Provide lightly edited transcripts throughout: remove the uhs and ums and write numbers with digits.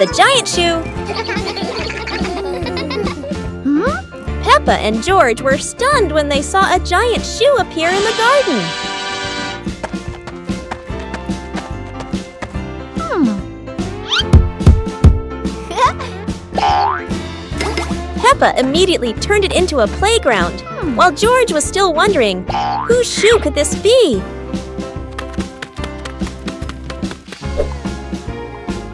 the giant shoe! Peppa and George were stunned when they saw a giant shoe appear in the garden. Peppa immediately turned it into a playground, while George was still wondering, whose shoe could this be?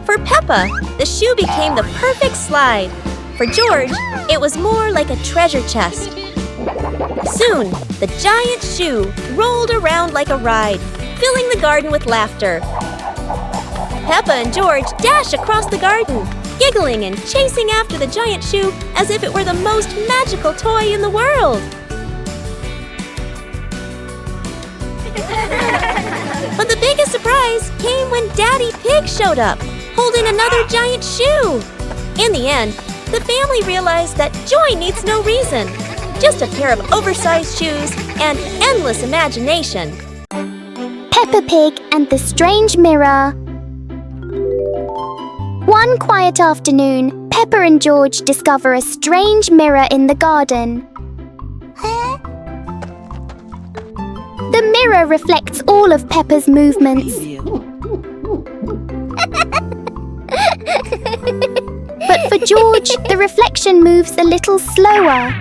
For Peppa, the shoe became the perfect slide. For George, it was more like a treasure chest. Soon, the giant shoe rolled around like a ride, filling the garden with laughter. Peppa and George dashed across the garden, giggling and chasing after the giant shoe as if it were the most magical toy in the world. But the biggest surprise came when Daddy Pig showed up, holding another giant shoe. In the end, the family realized that joy needs no reason, just a pair of oversized shoes and endless imagination. Peppa Pig and the Strange Mirror. One quiet afternoon, Peppa and George discover a strange mirror in the garden. The mirror reflects all of Peppa's movements. But for George, the reflection moves a little slower.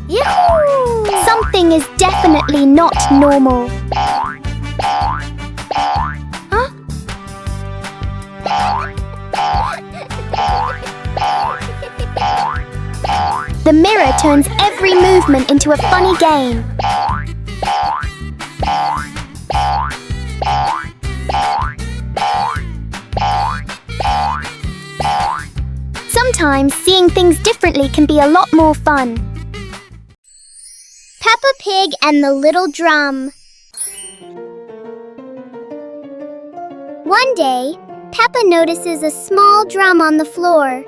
Yahoo! Something is definitely not normal. The mirror turns every movement into a funny game. Sometimes seeing things differently can be a lot more fun. Peppa Pig and the Little Drum. One day, Peppa notices a small drum on the floor.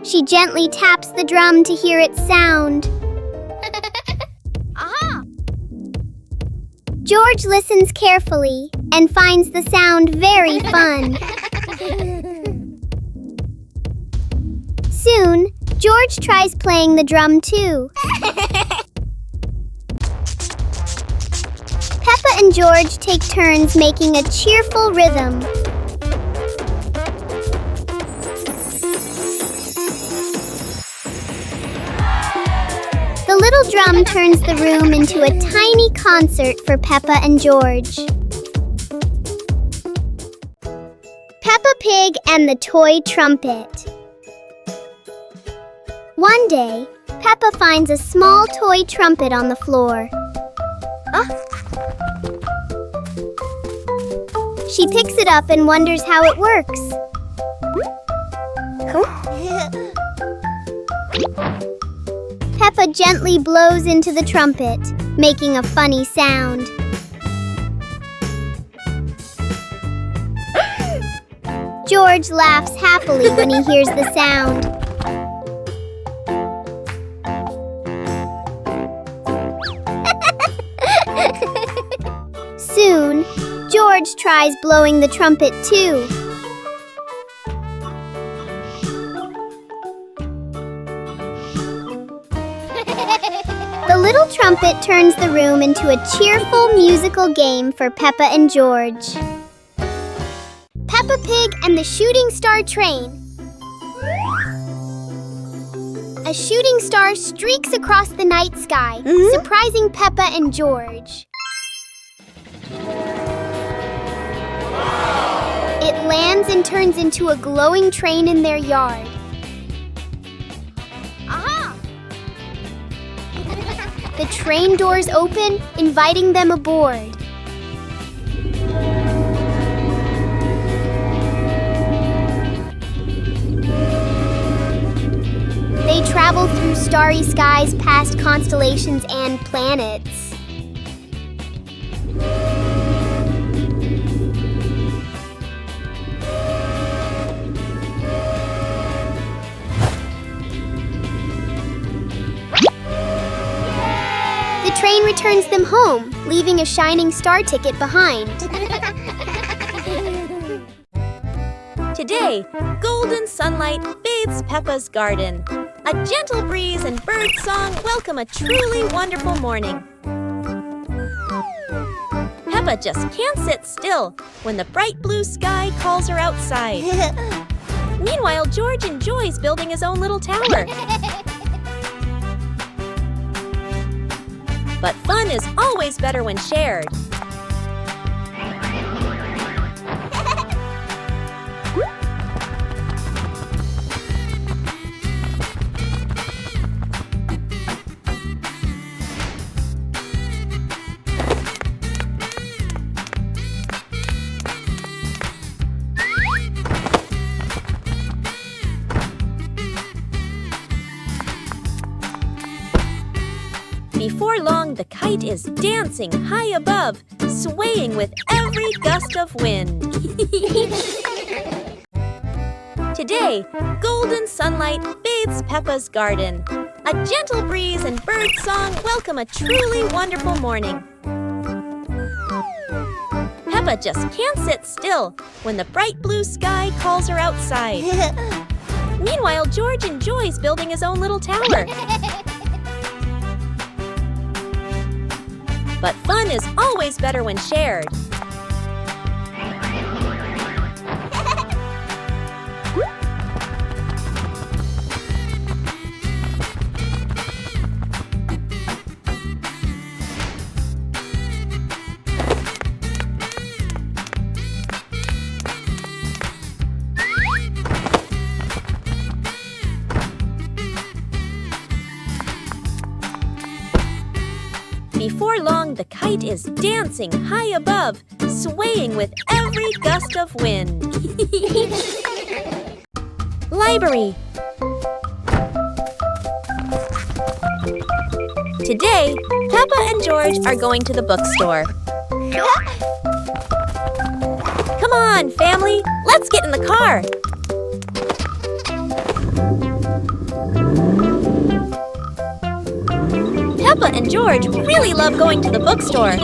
She gently taps the drum to hear its sound. George listens carefully and finds the sound very fun. Soon, George tries playing the drum too. Peppa and George take turns making a cheerful rhythm. The little drum turns the room into a tiny concert for Peppa and George. Peppa Pig and the Toy Trumpet. One day, Peppa finds a small toy trumpet on the floor. She picks it up and wonders how it works. Peppa gently blows into the trumpet, making a funny sound. George laughs happily when he hears the sound. Soon, George tries blowing the trumpet too. The little trumpet turns the room into a cheerful musical game for Peppa and George. Peppa Pig and the Shooting Star Train. A shooting star streaks across the night sky, surprising Peppa and George. It lands and turns into a glowing train in their yard. The train doors open, inviting them aboard. They travel through starry skies past constellations and planets. train returns them home, leaving a shining star ticket behind. Today, golden sunlight bathes Peppa's garden. A gentle breeze and bird song welcome a truly wonderful morning. Peppa just can't sit still when the bright blue sky calls her outside. Meanwhile, George enjoys building his own little tower. But fun is always better when shared. Before long, the kite is dancing high above, swaying with every gust of wind. Today, golden sunlight bathes Peppa's garden. A gentle breeze and bird song welcome a truly wonderful morning. Peppa just can't sit still when the bright blue sky calls her outside. Meanwhile, George enjoys building his own little tower. But fun is always better when shared. Before long, the kite is dancing high above, swaying with every gust of wind. Library. Today, Peppa and George are going to the bookstore. Come on, family, let's get in the car. Peppa and George really love going to the bookstore.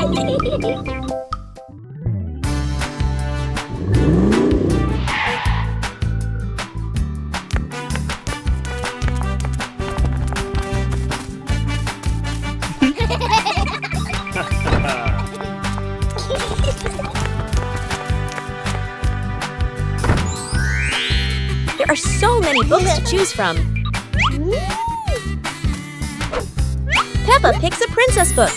There are so many books to choose from. Peppa picks a princess book.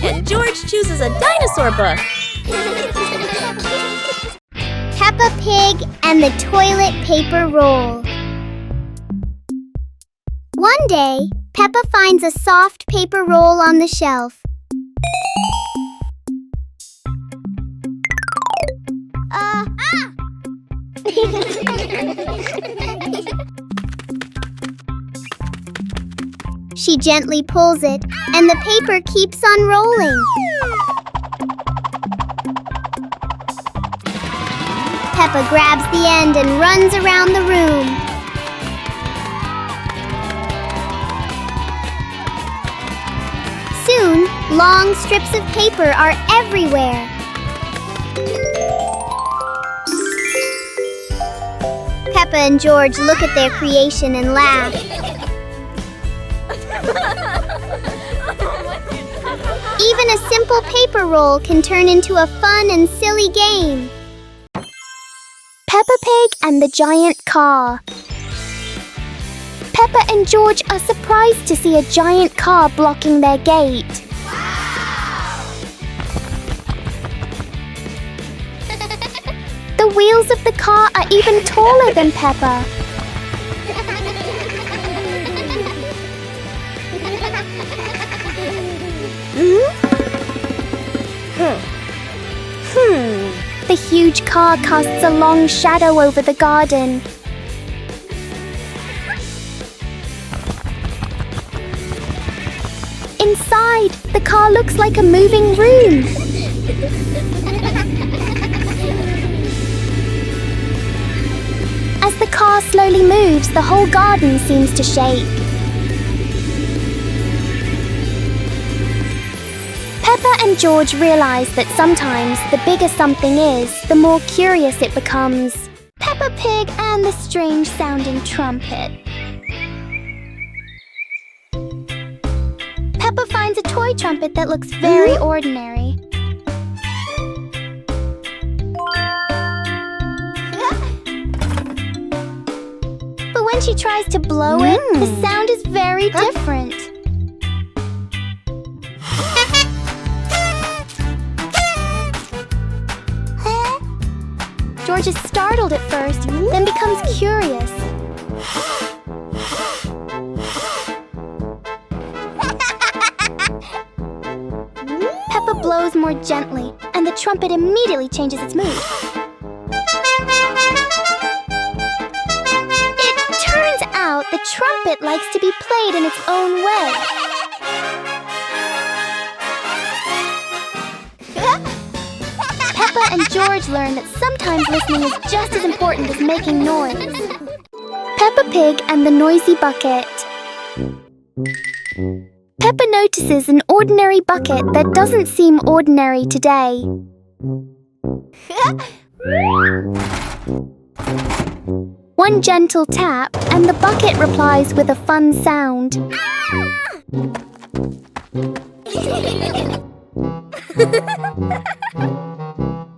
And George chooses a dinosaur book. Peppa Pig and the toilet paper roll. One day, Peppa finds a soft paper roll on the shelf. She gently pulls it, and the paper keeps unrolling. Peppa grabs the end and runs around the room. Soon, long strips of paper are everywhere. Peppa and George look at their creation and laugh. Even a simple paper roll can turn into a fun and silly game. Peppa Pig and the giant car. Peppa and George are surprised to see a giant car blocking their gate. The wheels of the car are even taller than Peppa. The huge car casts a long shadow over the garden. Inside, the car looks like a moving room. As the car slowly moves, the whole garden seems to shake. Peppa and George realize that sometimes the bigger something is, the more curious it becomes. Peppa Pig and the strange-sounding trumpet. Peppa finds a toy trumpet that looks very ordinary. But when she tries to blow it, the sound is very different. George is startled at first, then becomes curious. Peppa blows more gently, and the trumpet immediately changes its mood. It turns out the trumpet likes to be played in its own way. Peppa and George learn that sometimes listening is just as important as making noise. Peppa Pig and the noisy bucket. Peppa notices an ordinary bucket that doesn't seem ordinary today. One gentle tap, and the bucket replies with a fun sound.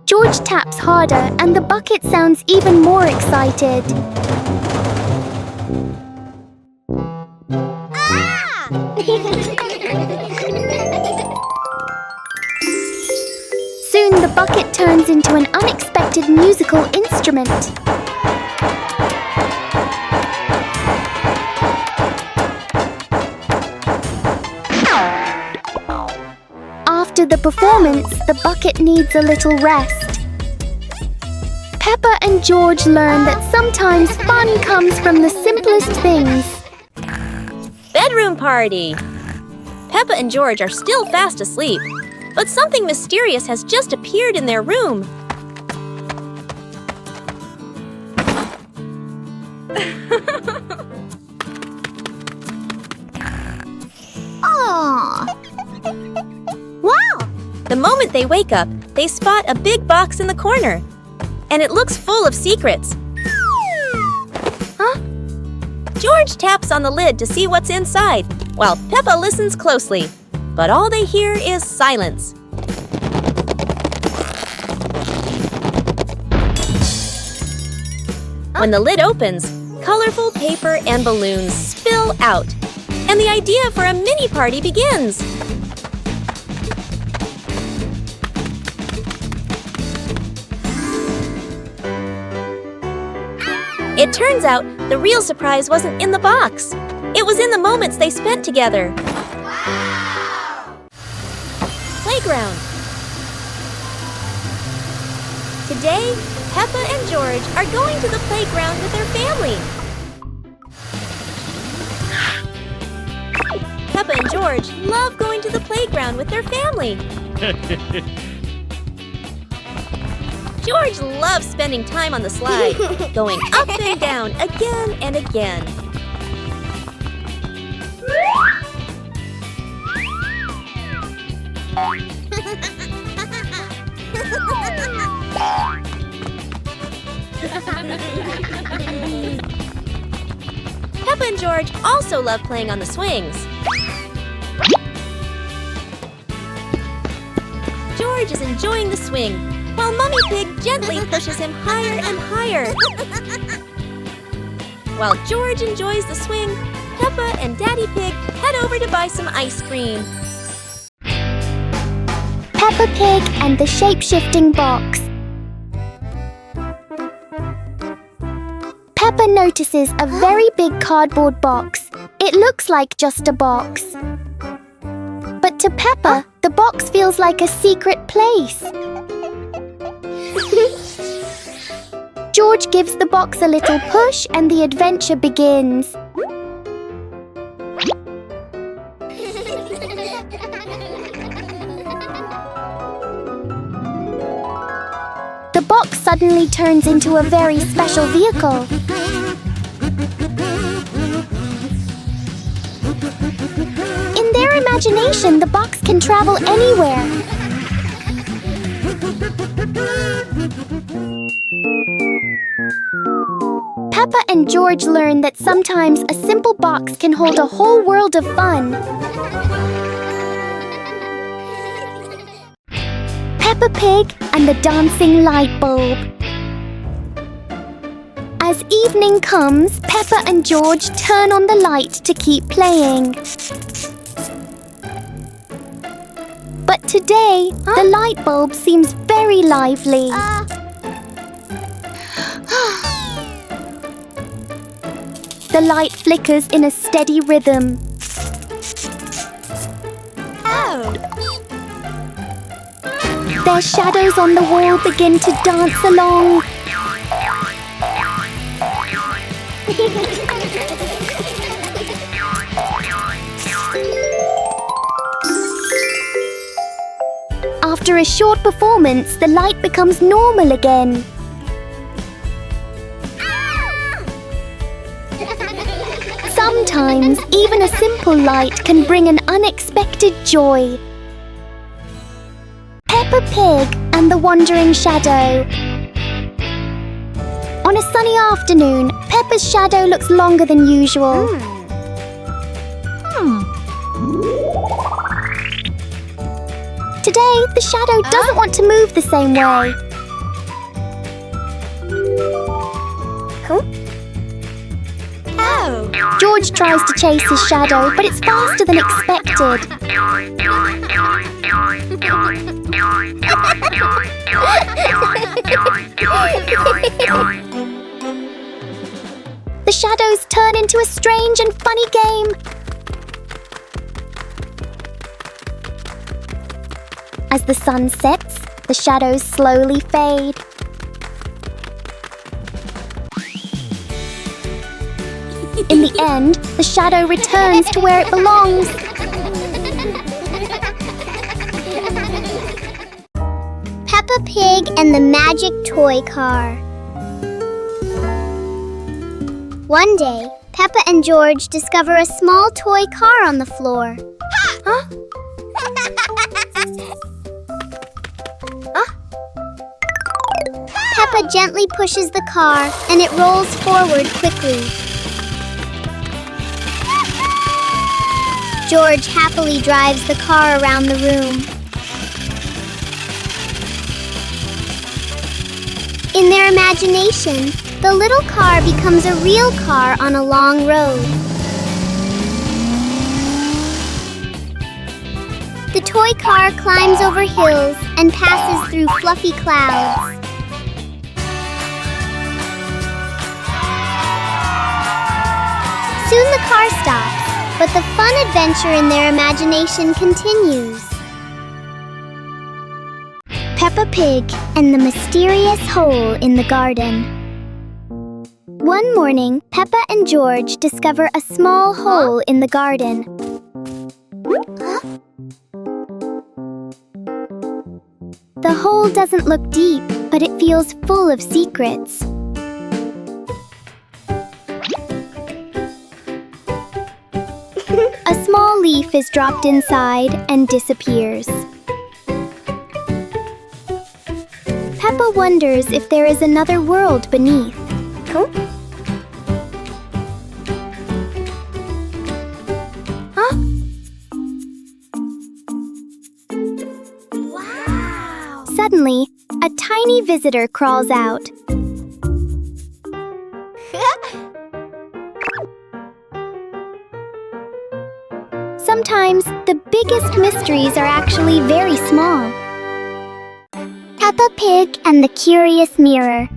George taps harder, and the bucket sounds even more excited. Soon the bucket turns into an unexpected musical instrument. After the performance, the bucket needs a little rest. Peppa and George learn that sometimes fun comes from the simplest things. Bedroom party! Peppa and George are still fast asleep, but something mysterious has just appeared in their room. Aww! Wow! The moment they wake up, they spot a big box in the corner. And it looks full of secrets. Huh? George taps on the lid to see what's inside, while Peppa listens closely. But all they hear is silence. When the lid opens, colorful paper and balloons spill out. And the idea for a mini party begins. It turns out the real surprise wasn't in the box. It was in the moments they spent together. Wow! Playground. Today, Peppa and George are going to the playground with their family. Peppa and George love going to the playground with their family. George loves spending time on the slide, going up and down again and again. Peppa and George also love playing on the swings. George is enjoying the swing, while Mummy Pig gently pushes him higher and higher. While George enjoys the swing, Peppa and Daddy Pig head over to buy some ice cream. Peppa Pig and the shape-shifting box. Peppa notices a very big cardboard box. It looks like just a box. But to Peppa, the box feels like a secret place. George gives the box a little push and the adventure begins. The box suddenly turns into a very special vehicle. In their imagination, the box can travel anywhere. Peppa and George learn that sometimes a simple box can hold a whole world of fun. Peppa Pig and the dancing light bulb. As evening comes, Peppa and George turn on the light to keep playing. But today, the light bulb seems very lively. The light flickers in a steady rhythm. Their shadows on the wall begin to dance along. After a short performance, the light becomes normal again. Sometimes, even a simple light can bring an unexpected joy. Peppa Pig and the Wandering Shadow. On a sunny afternoon, Peppa's shadow looks longer than usual. Today, the shadow doesn't want to move the same way. George tries to chase his shadow, but it's faster than expected. The shadows turn into a strange and funny game. As the sun sets, the shadows slowly fade. In the end, the shadow returns to where it belongs. Peppa Pig and the Magic Toy Car. One day, Peppa and George discover a small toy car on the floor. Peppa gently pushes the car and it rolls forward quickly. George happily drives the car around the room. In their imagination, the little car becomes a real car on a long road. The toy car climbs over hills and passes through fluffy clouds. Soon the car stops, but the fun adventure in their imagination continues. Peppa Pig and the Mysterious Hole in the Garden. One morning, Peppa and George discover a small hole in the garden. The hole doesn't look deep, but it feels full of secrets. A small leaf is dropped inside and disappears. Peppa wonders if there is another world beneath. Wow! Suddenly, a tiny visitor crawls out. Sometimes, the biggest mysteries are actually very small. Peppa Pig and the Curious Mirror.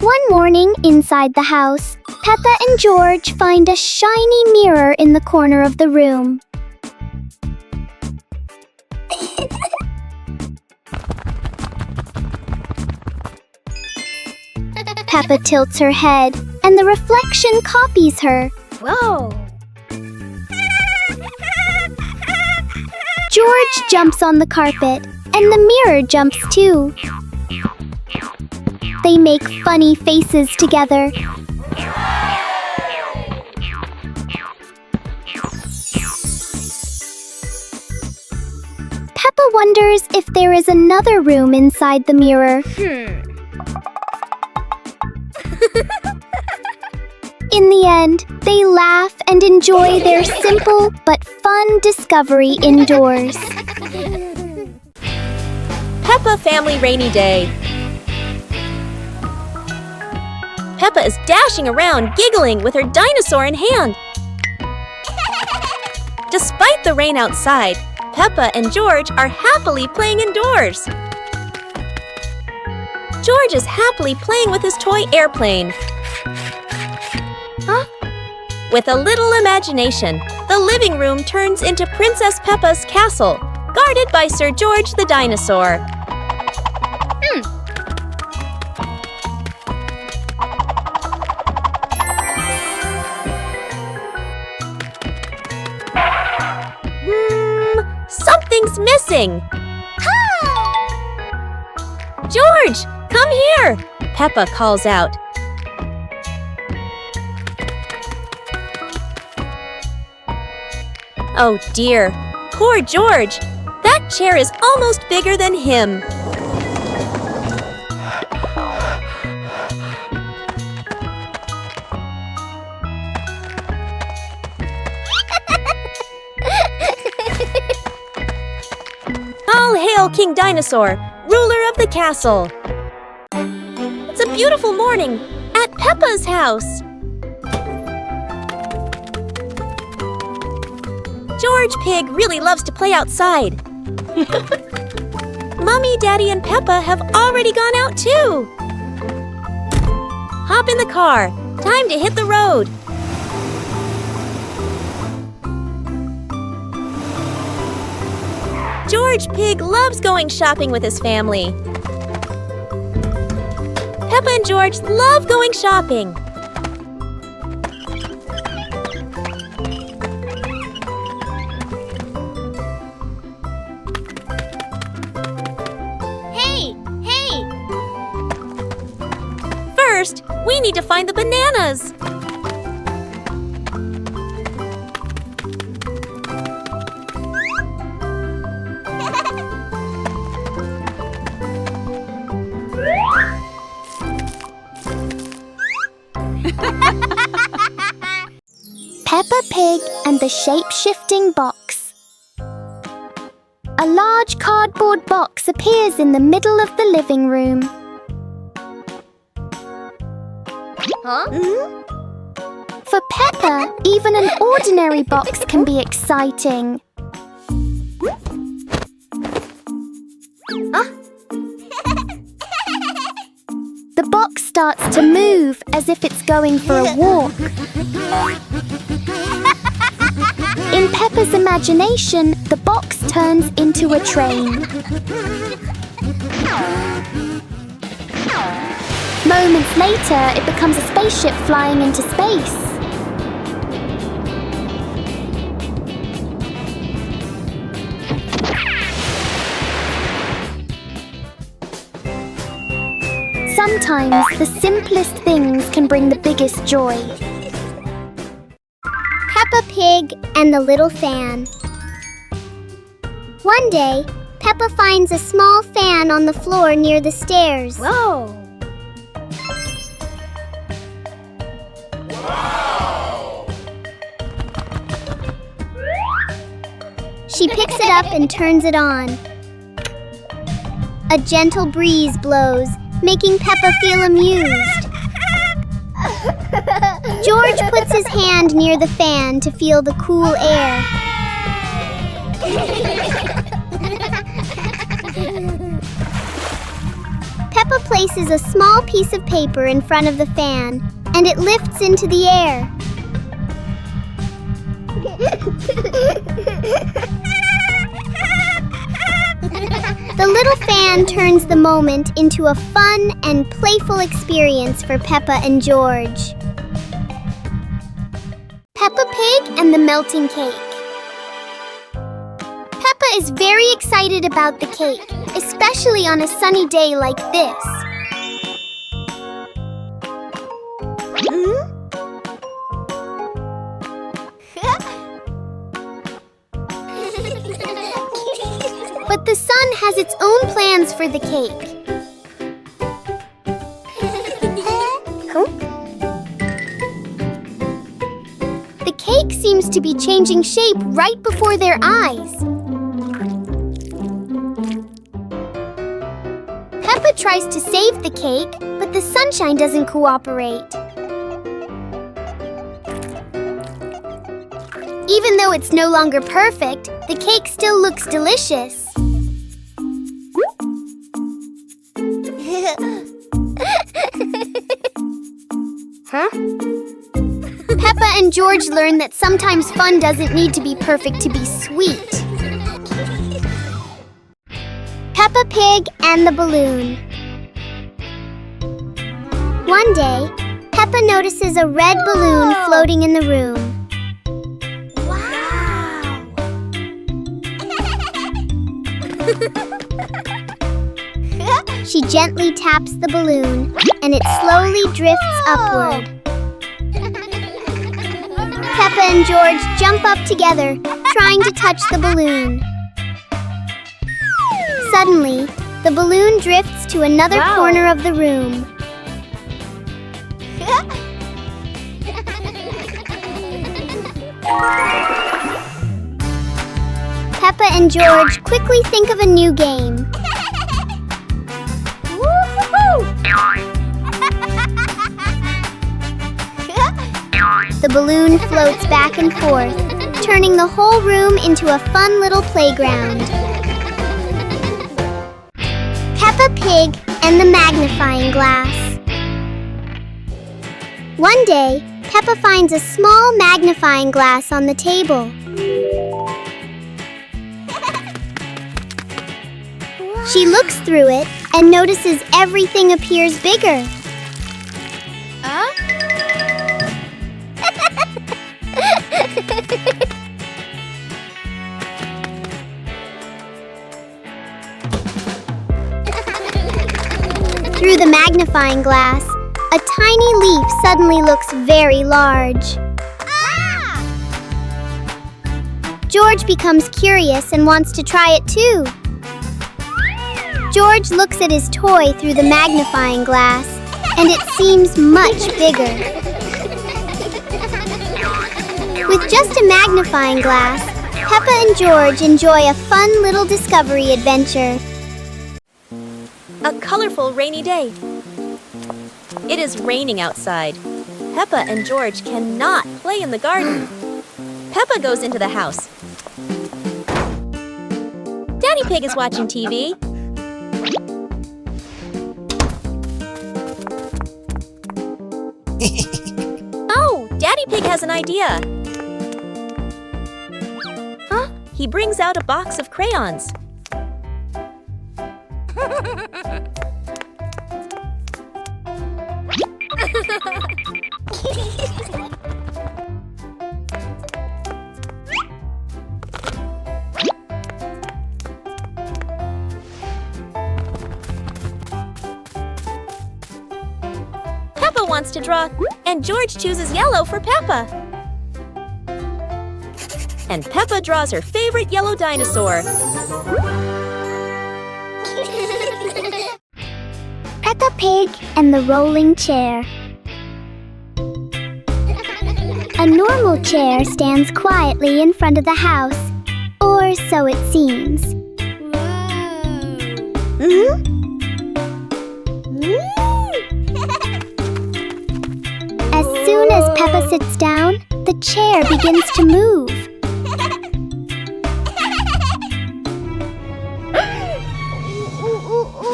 One morning, inside the house, Peppa and George find a shiny mirror in the corner of the room. Peppa tilts her head, and the reflection copies her. Whoa! George jumps on the carpet, and the mirror jumps too. They make funny faces together. wonders if there is another room inside the mirror. In the end, they laugh and enjoy their simple but fun discovery indoors. Peppa Family Rainy Day. Peppa is dashing around, giggling with her dinosaur in hand. Despite the rain outside, Peppa and George are happily playing indoors. George is happily playing with his toy airplane. With a little imagination, the living room turns into Princess Peppa's castle, guarded by Sir George the dinosaur. Something's missing. George, come here! Peppa calls out. Oh dear, poor George. That chair is almost bigger than him. All hail King Dinosaur, ruler of the castle. It's a beautiful morning at Peppa's house. George Pig really loves to play outside. Mommy, Daddy, and Peppa have already gone out too. Hop in the car. Time to hit the road. George Pig loves going shopping with his family. Peppa and George love going shopping. First, we need to find the bananas. Peppa Pig and the Shape-Shifting Box. A large cardboard box appears in the middle of the living room. For Peppa, even an ordinary box can be exciting. The box starts to move as if it's going for a walk. In Peppa's imagination, the box turns into a train. Moments later, it becomes a spaceship flying into space. Sometimes the simplest things can bring the biggest joy. Peppa Pig and the Little Fan. One day, Peppa finds a small fan on the floor near the stairs. Whoa! She picks it up and turns it on. A gentle breeze blows, making Peppa feel amused. George puts his hand near the fan to feel the cool air. Peppa places a small piece of paper in front of the fan, and it lifts into the air. The little fan turns the moment into a fun and playful experience for Peppa and George. Peppa Pig and the Melting Cake. Peppa is very excited about the cake, especially on a sunny day like this. But the sun has its own plans for the cake. The cake seems to be changing shape right before their eyes. Peppa tries to save the cake, but the sunshine doesn't cooperate. Even though it's no longer perfect, the cake still looks delicious. Huh? Peppa and George learn that sometimes fun doesn't need to be perfect to be sweet. Peppa Pig and the Balloon. One day, Peppa notices a red balloon floating in the room. She gently taps the balloon, and it slowly drifts upward. Peppa and George jump up together, trying to touch the balloon. Suddenly, the balloon drifts to another corner of the room. Peppa and George quickly think of a new game. The balloon floats back and forth, turning the whole room into a fun little playground. Peppa Pig and the Magnifying Glass. One day, Peppa finds a small magnifying glass on the table. She looks through it and notices everything appears bigger. Through the magnifying glass, a tiny leaf suddenly looks very large. George becomes curious and wants to try it too. George looks at his toy through the magnifying glass, and it seems much bigger. With just a magnifying glass, Peppa and George enjoy a fun little discovery adventure. A colorful rainy day. It is raining outside. Peppa and George cannot play in the garden. Peppa goes into the house. Daddy Pig is watching TV. Oh, Daddy Pig has an idea. He brings out a box of crayons. Peppa wants to draw, and George chooses yellow for Peppa. And Peppa draws her favorite yellow dinosaur. Peppa Pig and the Rolling Chair. A normal chair stands quietly in front of the house, or so it seems. As soon as Peppa sits down, the chair begins to move.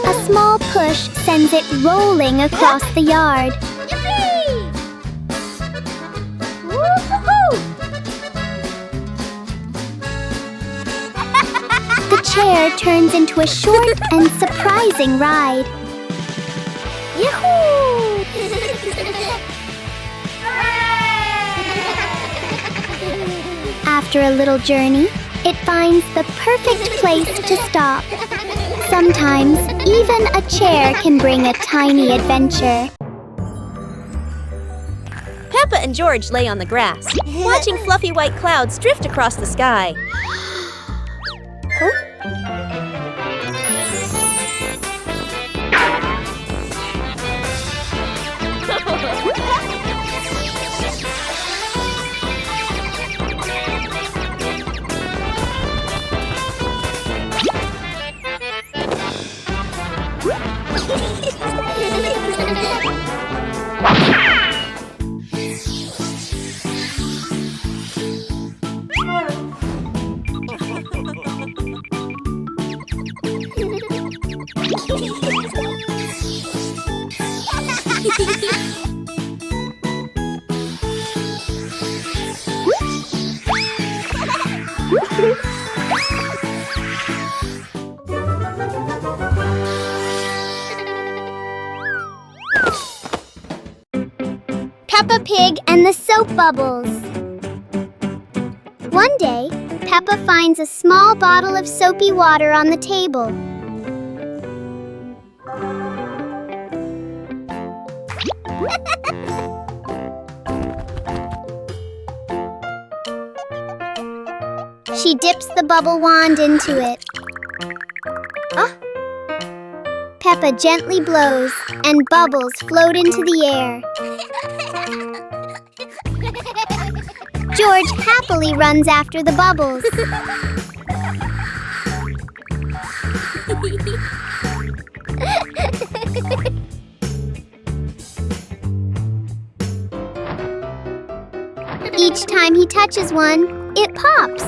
A small push sends it rolling across the yard. The chair turns into a short and surprising ride. Yahoo! After a little journey, it finds the perfect place to stop. Sometimes, even a chair can bring a tiny adventure. Peppa and George lay on the grass, watching fluffy white clouds drift across the sky. Peppa Pig and the Soap Bubbles. One day, Peppa finds a small bottle of soapy water on the table. She dips the bubble wand into it. Peppa gently blows, and bubbles float into the air. George happily runs after the bubbles. Each time he touches one, it pops.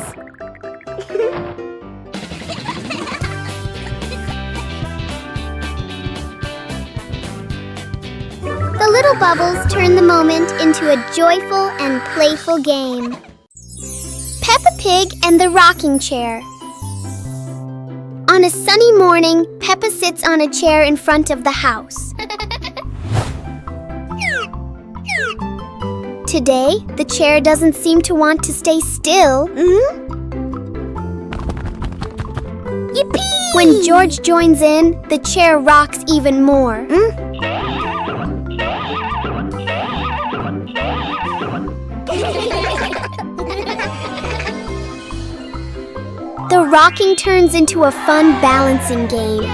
The little bubbles turn the moment into a joyful and playful game. Peppa Pig and the Rocking Chair. On a sunny morning, Peppa sits on a chair in front of the house. Today, the chair doesn't seem to want to stay still. Yippee! When George joins in, the chair rocks even more. The rocking turns into a fun balancing game.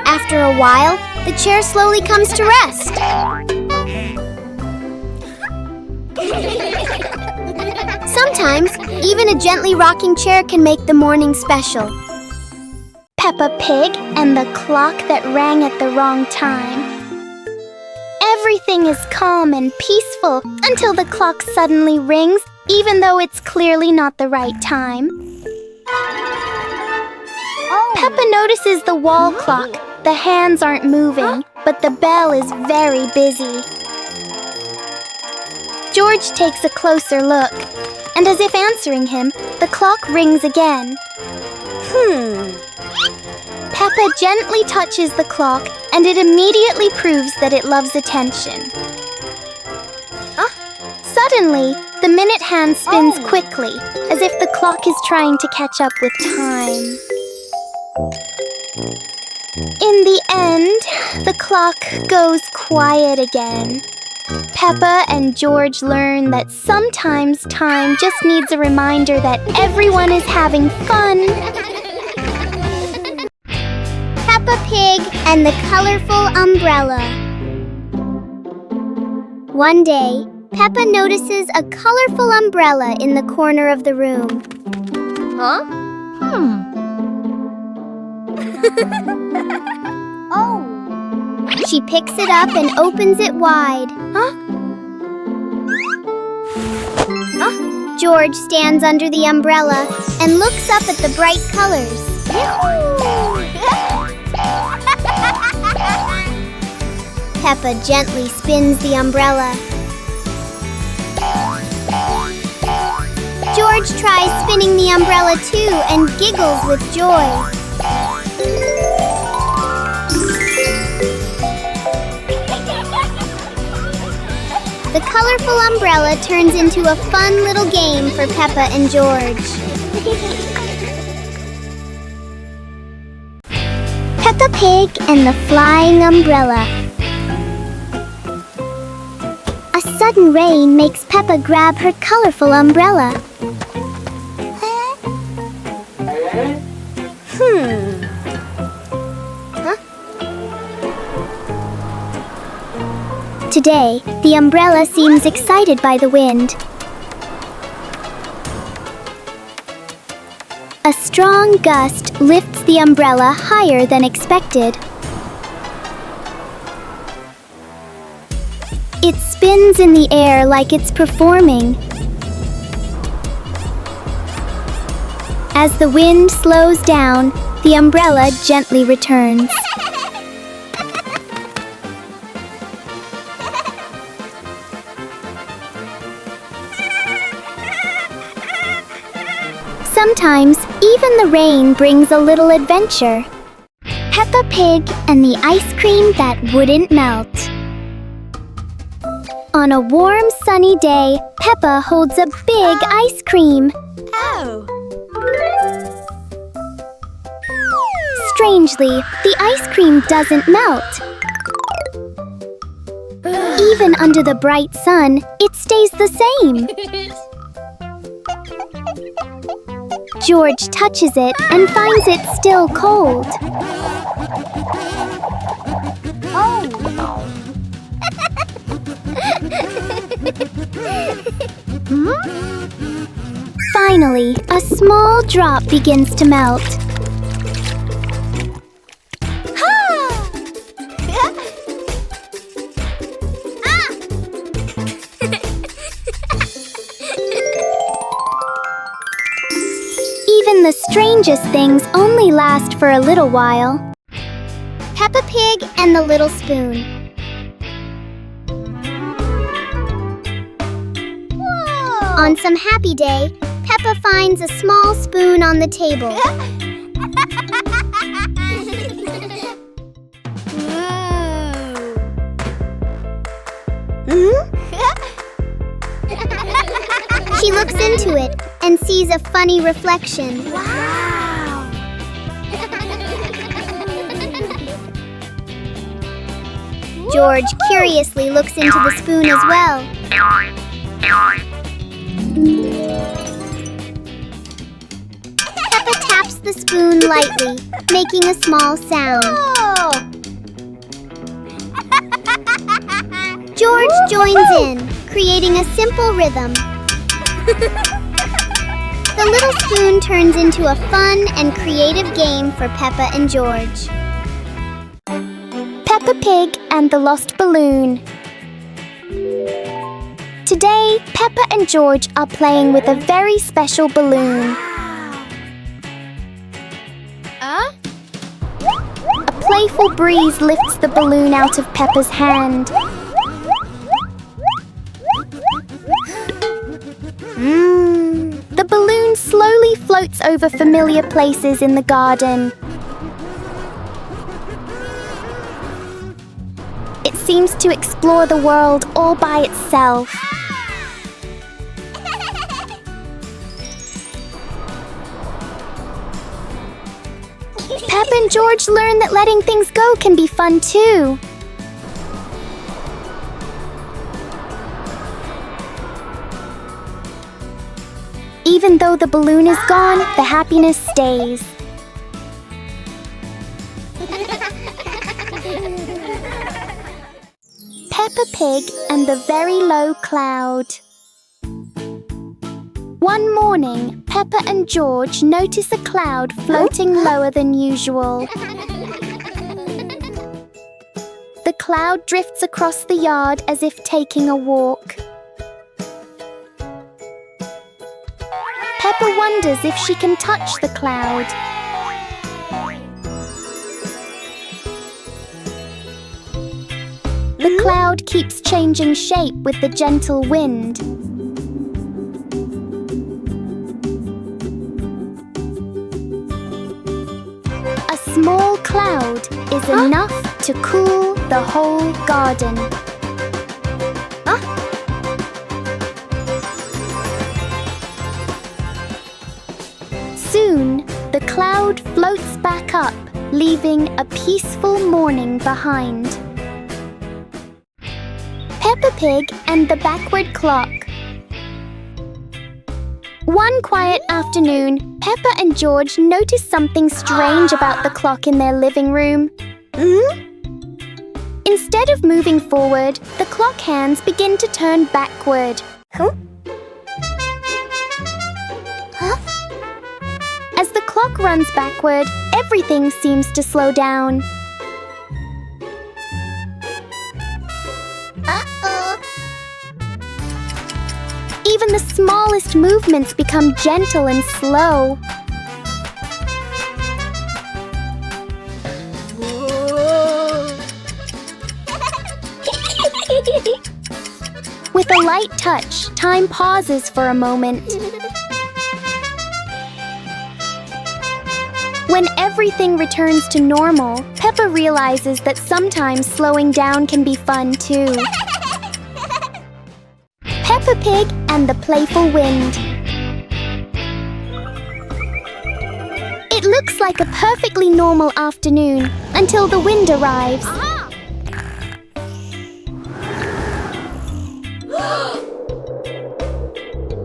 After a while, the chair slowly comes to rest. Sometimes, even a gently rocking chair can make the morning special. Peppa Pig and the clock that rang at the wrong time. Everything is calm and peaceful until the clock suddenly rings, even though it's clearly not the right time. Peppa notices the wall clock. The hands aren't moving, but the bell is very busy. George takes a closer look, and as if answering him, the clock rings again. Peppa gently touches the clock, and it immediately proves that it loves attention. Suddenly, the minute hand spins quickly, as if the clock is trying to catch up with time. In the end, the clock goes quiet again. Peppa and George learn that sometimes time just needs a reminder that everyone is having fun. Peppa Pig and the Colorful Umbrella. One day, Peppa notices a colorful umbrella in the corner of the room. She picks it up and opens it wide. George stands under the umbrella and looks up at the bright colors. Peppa gently spins the umbrella. George tries spinning the umbrella too and giggles with joy. The colorful umbrella turns into a fun little game for Peppa and George. Peppa Pig and the Flying Umbrella. A sudden rain makes Peppa grab her colorful umbrella. Today, the umbrella seems excited by the wind. A strong gust lifts the umbrella higher than expected. It spins in the air like it's performing. As the wind slows down, the umbrella gently returns. Sometimes, even the rain brings a little adventure. Peppa Pig and the ice cream that wouldn't melt. On a warm, sunny day, Peppa holds a big ice cream. Oh! Strangely, the ice cream doesn't melt. Even under the bright sun, it stays the same. George touches it and finds it still cold. Finally, a small drop begins to melt. Even the strangest things only last for a little while. Peppa Pig and the Little Spoon. Whoa. On some happy day, Peppa finds a small spoon on the table. She looks into it and sees a funny reflection. Wow! George curiously looks into the spoon as well. Peppa taps the spoon lightly, making a small sound. George joins in, creating a simple rhythm. The little spoon turns into a fun and creative game for Peppa and George. Peppa Pig and the Lost Balloon. Today, Peppa and George are playing with a very special balloon. A playful breeze lifts the balloon out of Peppa's hand. The balloon slowly floats over familiar places in the garden. It seems to explore the world all by itself. Peppa and George learn that letting things go can be fun too. Even though the balloon is gone, the happiness stays. Peppa Pig and the Very Low Cloud. One morning, Peppa and George notice a cloud floating lower than usual. The cloud drifts across the yard as if taking a walk. Peppa wonders if she can touch the cloud. The cloud keeps changing shape with the gentle wind. A small cloud is enough to cool the whole garden. Soon, the cloud floats back up, leaving a peaceful morning behind. Peppa Pig and the Backward Clock. One quiet afternoon, Peppa and George notice something strange about the clock in their living room. Instead of moving forward, the clock hands begin to turn backward. As the runs backward, everything seems to slow down. Uh-oh. Even the smallest movements become gentle and slow. With a light touch, time pauses for a moment. When everything returns to normal, Peppa realizes that sometimes slowing down can be fun too. Peppa Pig and the Playful Wind. It looks like a perfectly normal afternoon until the wind arrives.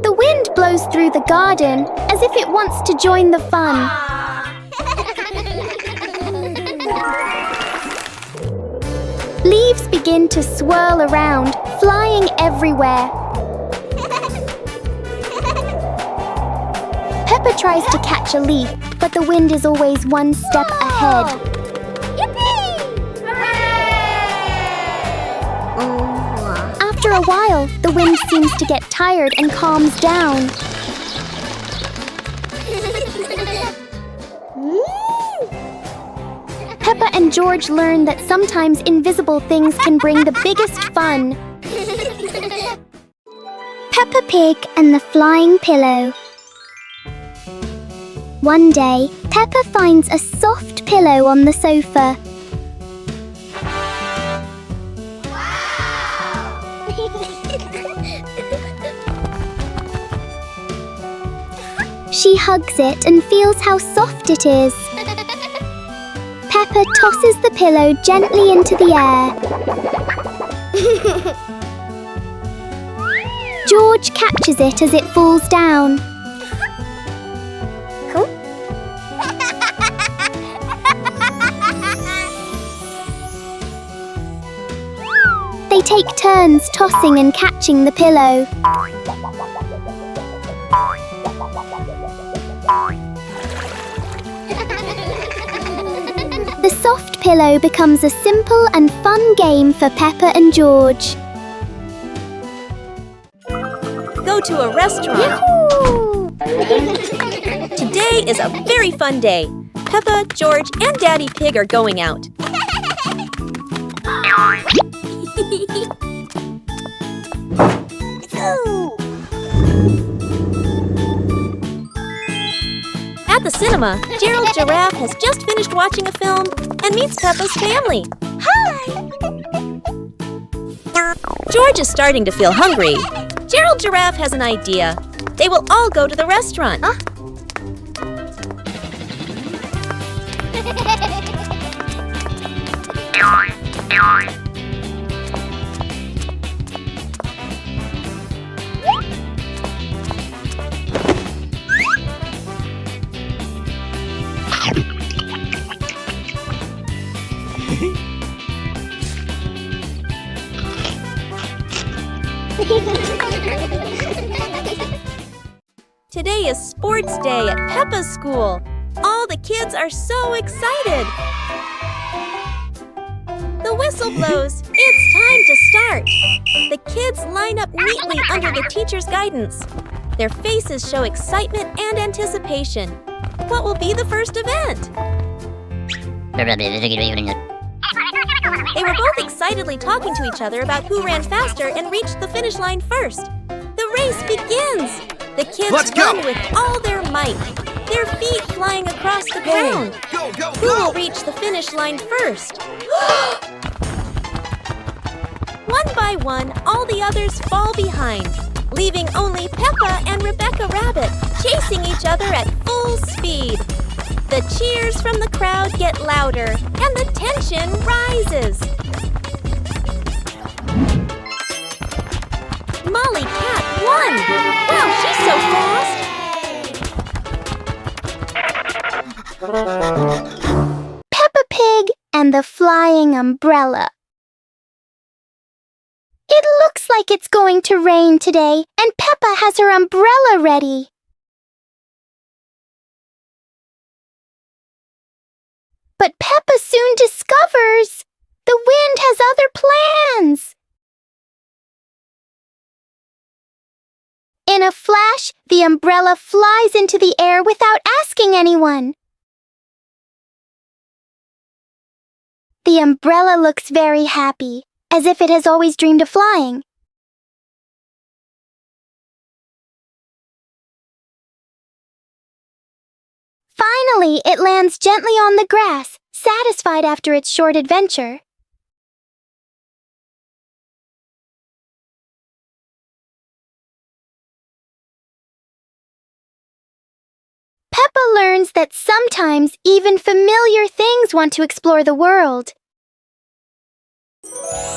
The wind blows through the garden as if it wants to join the fun. Leaves begin to swirl around, flying everywhere. Peppa tries to catch a leaf, but the wind is always one step ahead. After a while, the wind seems to get tired and calms down. Peppa and George learn that sometimes invisible things can bring the biggest fun. Peppa Pig and the Flying Pillow. One day, Peppa finds a soft pillow on the sofa. She hugs it and feels how soft it is. Peppa tosses the pillow gently into the air. George catches it as it falls down. They take turns tossing and catching the pillow. The soft pillow becomes a simple and fun game for Peppa and George. Go to a restaurant. Today is a very fun day. Peppa, George, and Daddy Pig are going out. At the cinema, Gerald Giraffe has just finished watching a film and meets Peppa's family. Hi! George is starting to feel hungry. Gerald Giraffe has an idea. They will all go to the restaurant. Today is sports day at Peppa's school. All the kids are so excited. The whistle blows. It's time to start. The kids line up neatly under the teacher's guidance. Their faces show excitement and anticipation. What will be the first event? They were both excitedly talking to each other about who ran faster and reached the finish line first. The race begins! The kids run with all their might, their feet flying across the ground. Go, go, Who will reach the finish line first? One by one, all the others fall behind, leaving only Peppa and Rebecca Rabbit chasing each other at full speed. The cheers from the crowd get louder, and the tension rises. Molly Cat won! Wow, she's so fast! Peppa Pig and the Flying Umbrella. It looks like it's going to rain today, and Peppa has her umbrella ready. But Peppa soon discovers the wind has other plans. In a flash, the umbrella flies into the air without asking anyone. The umbrella looks very happy, as if it has always dreamed of flying. Finally, it lands gently on the grass, satisfied after its short adventure. Peppa learns that sometimes even familiar things want to explore the world.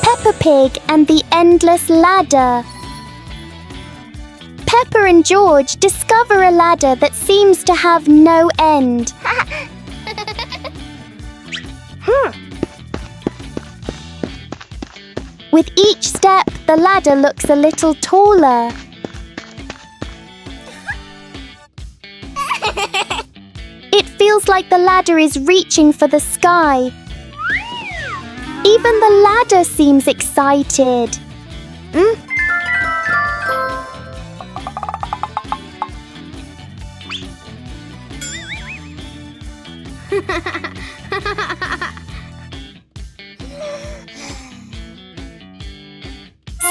Peppa Pig and the Endless Ladder. Peppa and George discover a ladder that seems to have no end. With each step, the ladder looks a little taller. It feels like the ladder is reaching for the sky. Even the ladder seems excited.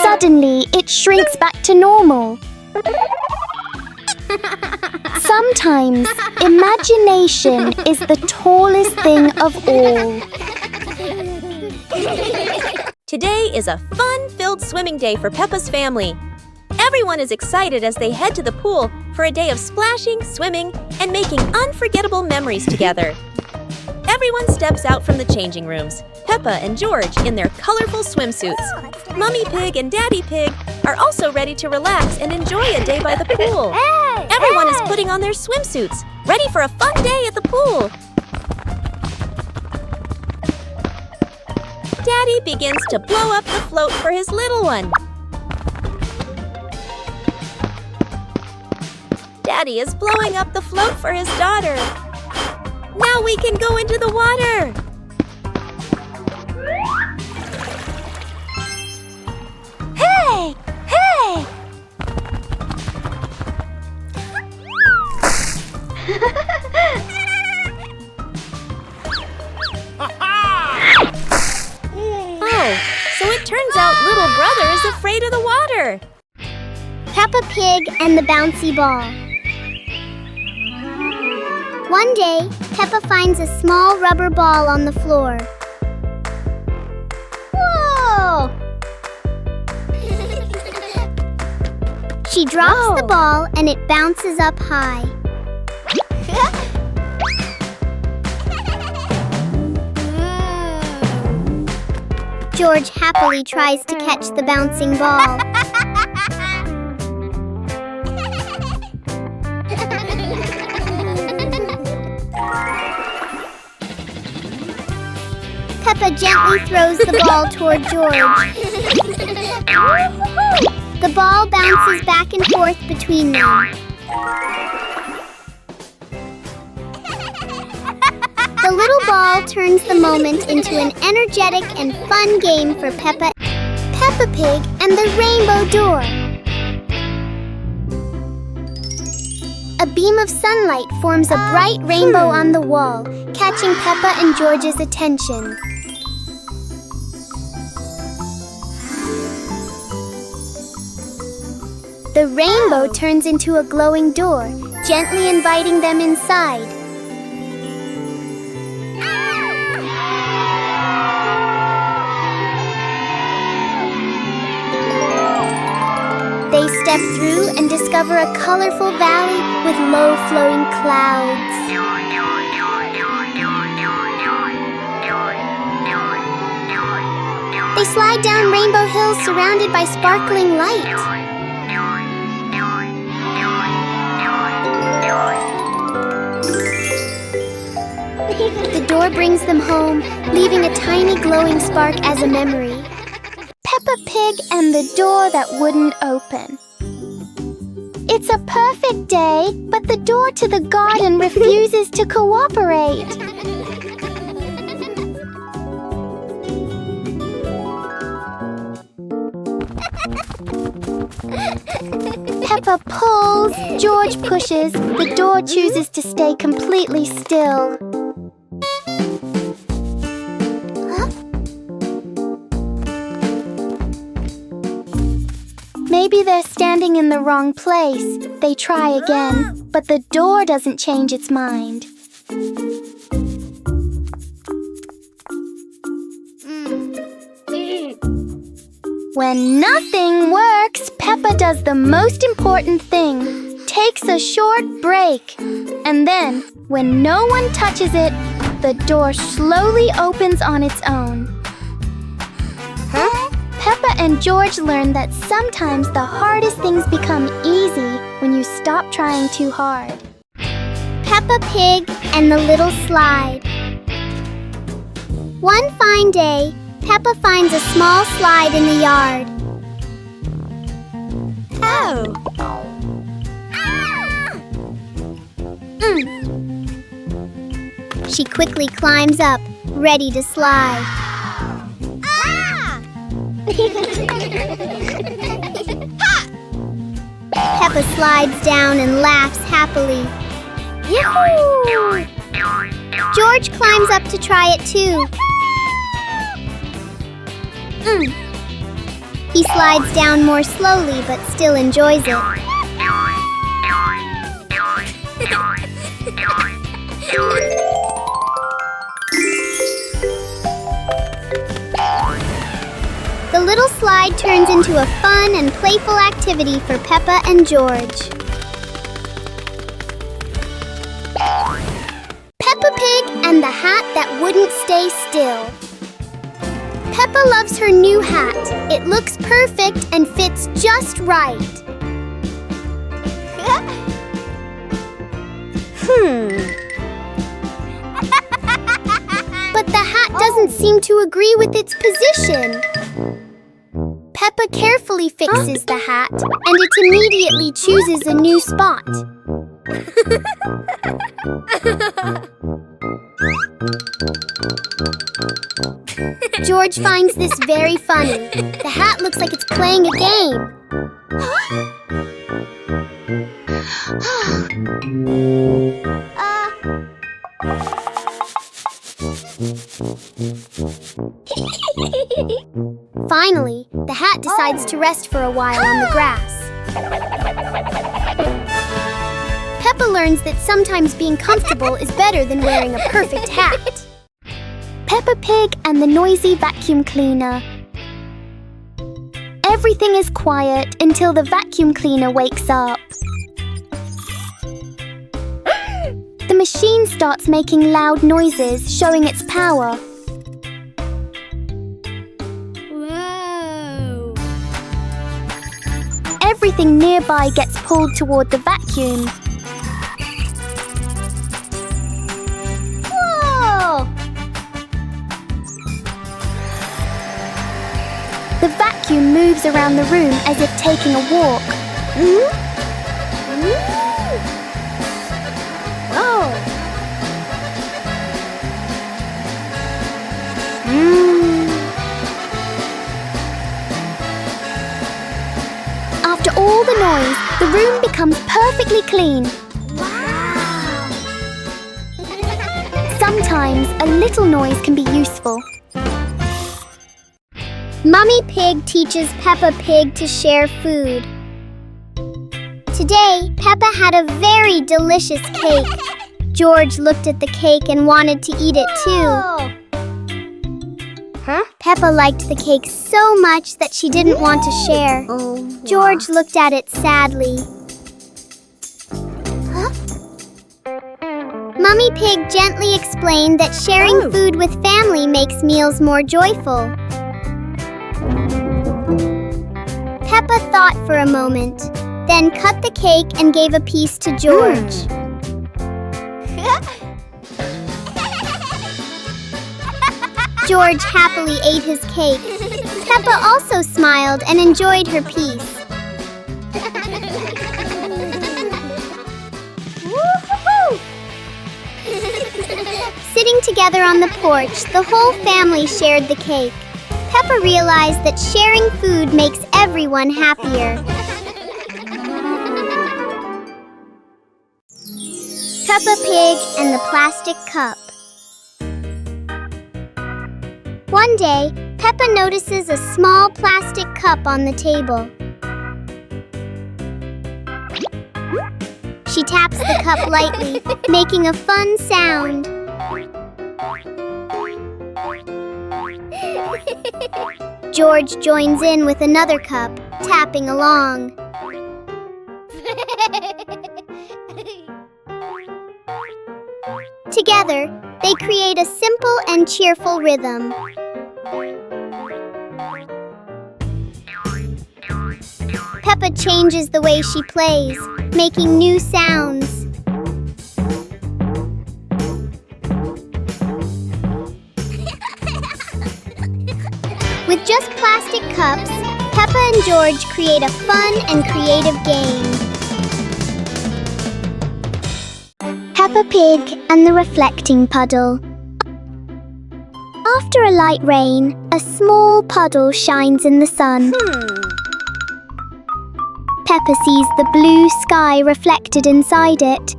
Suddenly, it shrinks back to normal. Sometimes, imagination is the tallest thing of all. Today is a fun-filled swimming day for Peppa's family. Everyone is excited as they head to the pool for a day of splashing, swimming, and making unforgettable memories together. Everyone steps out from the changing rooms, Peppa and George in their colorful swimsuits. Mummy Pig and Daddy Pig are also ready to relax and enjoy a day by the pool. Everyone is putting on their swimsuits, ready for a fun day at the pool. Daddy begins to blow up the float for his little one. Daddy is blowing up the float for his daughter. Now we can go into the water. Hey! Hey! Oh, so it turns out little brother is afraid of the water. Peppa Pig and the bouncy ball. One day, Peppa finds a small rubber ball on the floor. Whoa! She drops the ball and it bounces up high. George happily tries to catch the bouncing ball. Peppa gently throws the ball toward George. The ball bounces back and forth between them. The little ball turns the moment into an energetic and fun game for Peppa Pig and the Rainbow Door. A beam of sunlight forms a bright rainbow on the wall, catching Peppa and George's attention. The rainbow turns into a glowing door, gently inviting them inside. They step through and discover a colorful valley with low-flowing clouds. They slide down Rainbow Hill surrounded by sparkling light. The door brings them home, leaving a tiny glowing spark as a memory. Peppa Pig and the door that wouldn't open. It's a perfect day, but the door to the garden refuses to cooperate. Peppa pulls, George pushes, the door chooses to stay completely still. Maybe they're standing in the wrong place. They try again, but the door doesn't change its mind. When nothing works, Peppa does the most important thing, takes a short break. And then, when no one touches it, the door slowly opens on its own. Peppa and George learn that sometimes the hardest things become easy when you stop trying too hard. Peppa Pig and the Little Slide. One fine day, Peppa finds a small slide in the yard. Oh! She quickly climbs up, ready to slide. Peppa slides down and laughs happily. Yahoo! George climbs up to try it too. He slides down more slowly but still enjoys it. The little slide turns into a fun and playful activity for Peppa and George. Peppa Pig and the hat that wouldn't stay still. Peppa loves her new hat. It looks perfect and fits just right. But the hat doesn't seem to agree with its position. Peppa carefully fixes the hat, and it immediately chooses a new spot. George finds this very funny. The hat looks like it's playing a game. Finally, the hat decides to rest for a while on the grass. Peppa learns that sometimes being comfortable is better than wearing a perfect hat. Peppa Pig and the noisy vacuum cleaner. Everything is quiet until the vacuum cleaner wakes up. The machine starts making loud noises, showing its power. Whoa! Everything nearby gets pulled toward the vacuum. Whoa! The vacuum moves around the room as if taking a walk. Oh! After all the noise, the room becomes perfectly clean. Wow! Sometimes a little noise can be useful. Mummy Pig teaches Peppa Pig to share food. Today, Peppa had a very delicious cake. George looked at the cake and wanted to eat it too. Peppa liked the cake so much that she didn't want to share. George looked at it sadly. Mummy Pig gently explained that sharing food with family makes meals more joyful. Peppa thought for a moment, then cut the cake and gave a piece to George. George happily ate his cake. Peppa also smiled and enjoyed her piece. Woo-hoo-hoo! Sitting together on the porch, the whole family shared the cake. Peppa realized that sharing food makes everyone happier. Peppa Pig and the Plastic Cup. One day, Peppa notices a small plastic cup on the table. She taps the cup lightly, making a fun sound. George joins in with another cup, tapping along. Together, they create a simple and cheerful rhythm. Peppa changes the way she plays, making new sounds. With just plastic cups, Peppa and George create a fun and creative game. Peppa Pig and the Reflecting Puddle. After a light rain, a small puddle shines in the sun. Peppa sees the blue sky reflected inside it.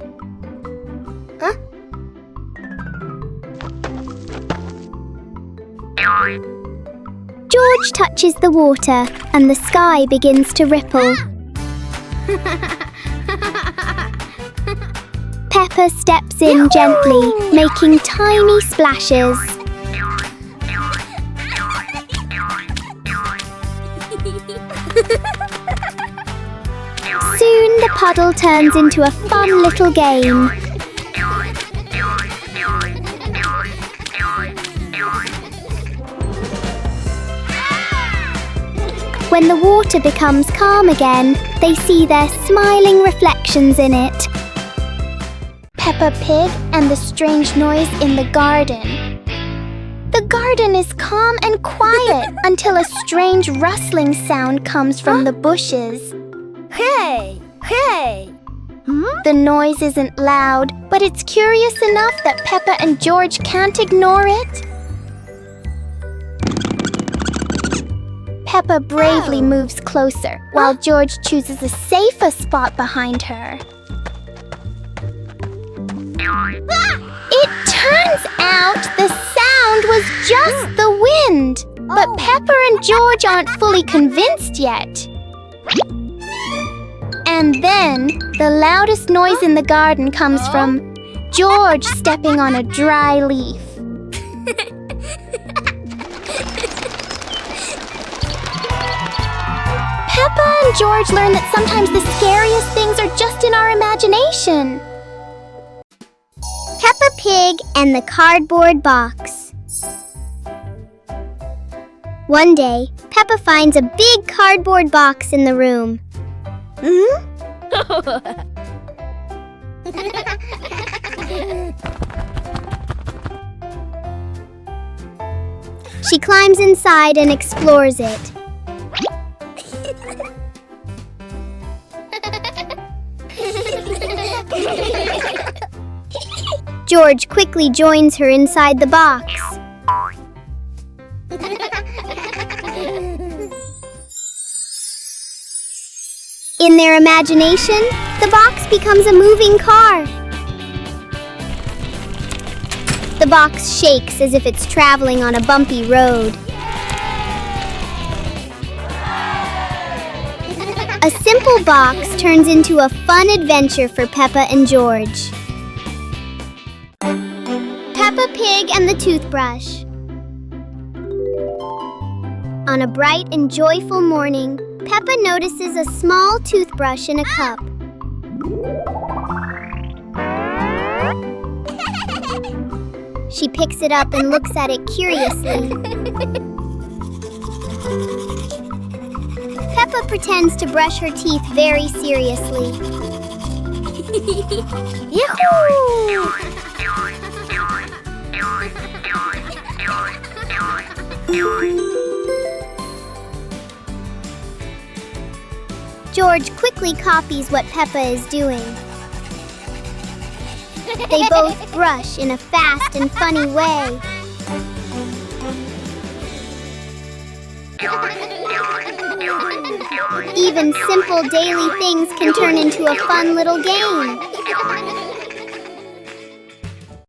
George touches the water and the sky begins to ripple. Peppa steps in gently, making tiny splashes. Soon the puddle turns into a fun little game. When the water becomes calm again, they see their smiling reflections in it. Peppa Pig and the strange noise in the garden. The garden is calm and quiet until a strange rustling sound comes from the bushes. Hey! Hey! The noise isn't loud, but it's curious enough that Peppa and George can't ignore it. Peppa bravely moves closer, while George chooses a safer spot behind her. It turns out the sound was just the wind, but Peppa and George aren't fully convinced yet. And then, the loudest noise in the garden comes from George stepping on a dry leaf. Peppa and George learn that sometimes the scariest things are just in our imagination. Peppa Pig and the Cardboard Box. One day, Peppa finds a big cardboard box in the room. She climbs inside and explores it. George quickly joins her inside the box. In their imagination, the box becomes a moving car. The box shakes as if it's traveling on a bumpy road. A simple box turns into a fun adventure for Peppa and George. Peppa Pig and the Toothbrush. On a bright and joyful morning, Peppa notices a small toothbrush in a cup. She picks it up and looks at it curiously. Peppa pretends to brush her teeth very seriously. Yahoo! George quickly copies what Peppa is doing. They both brush in a fast and funny way. Even simple daily things can turn into a fun little game.